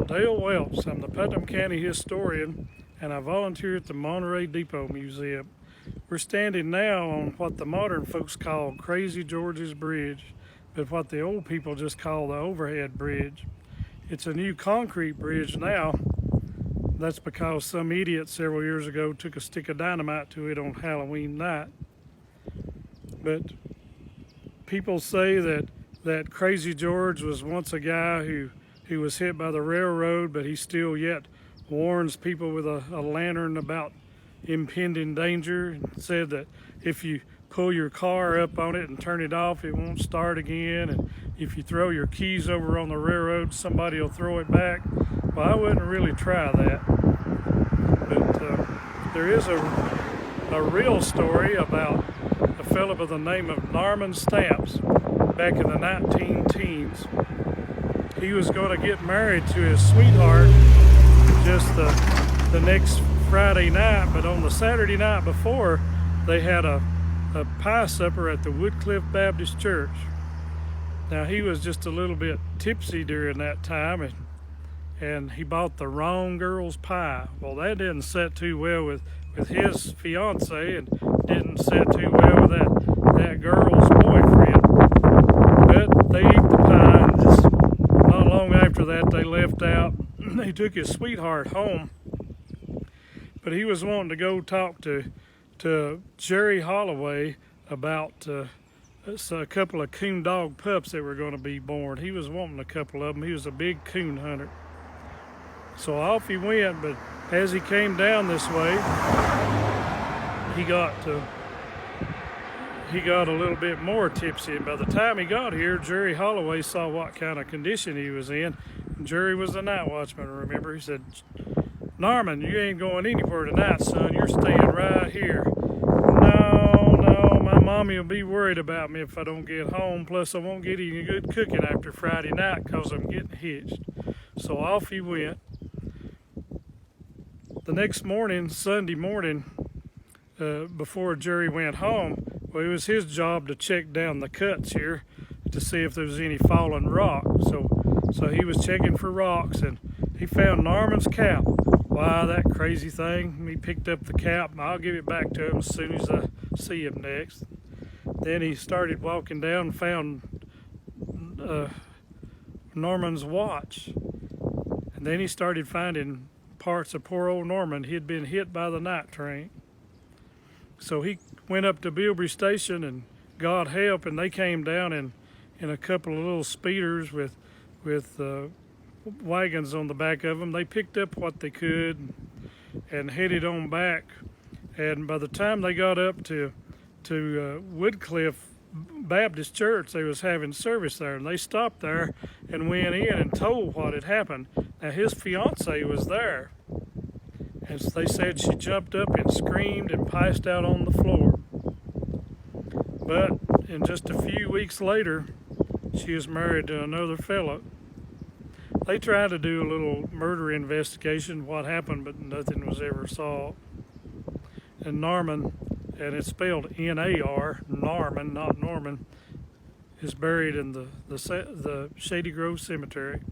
Dale Welps. I'm the Putnam County historian, and I volunteer at the Monterey Depot Museum. We're standing now on what the modern folks call Crazy George's Bridge, but what the old people just call the overhead bridge. It's a new concrete bridge now. That's because some idiot several years ago took a stick of dynamite to it on Halloween night. But people say that Crazy George was once a guy who was hit by the railroad, but he still yet warns people with a lantern about impending danger, and said that if you pull your car up on it and turn it off, it won't start again, and if you throw your keys over on the railroad, somebody will throw it back. Well, I wouldn't really try that, but there is a real story about a fellow by the name of Norman Stamps back in the 19-teens. He was going to get married to his sweetheart just the next Friday night, but on the Saturday night before, they had a pie supper at the Woodcliff Baptist Church. Now, he was just a little bit tipsy during that time, and he bought the wrong girl's pie. Well, that didn't set too well with his fiance, and didn't set too well with that girl's boyfriend. But they ate the pie, and just not long after that, they left out. They took his sweetheart home, but he was wanting to go talk to Jerry Holloway about a couple of coon dog pups that were going to be born. He was wanting a couple of them. He was a big coon hunter. So off he went, but as he came down this way, he got a little bit more tipsy. And by the time he got here, Jerry Holloway saw what kind of condition he was in. Jerry was the night watchman, remember? He said, "Norman, you ain't going anywhere tonight, son. You're staying right here." No, my mommy will be worried about me if I don't get home. Plus, I won't get any good cooking after Friday night because I'm getting hitched. So off he went. The next morning, Sunday morning, before Jerry went home, well, it was his job to check down the cuts here to see if there was any fallen rock. So he was checking for rocks, and he found Norman's cap. Why, that crazy thing. He picked up the cap, and I'll give it back to him as soon as I see him next. Then he started walking down and found Norman's watch. And then he started finding parts of poor old Norman. He had been hit by the night train. So he went up to Bilbrey Station, and God help, and they came down in a couple of little speeders with wagons on the back of them. They picked up what they could and headed on back. And by the time they got up to Woodcliff Baptist Church, they was having service there, and they stopped there and went in and told what had happened. Now, his fiance was there, and they said she jumped up and screamed and passed out on the floor. But in just a few weeks later, she was married to another fellow. They tried to do a little murder investigation, what happened, but nothing was ever solved. And Norman, and it's spelled N-A-R, Norman, not Norman, is buried in the Shady Grove Cemetery.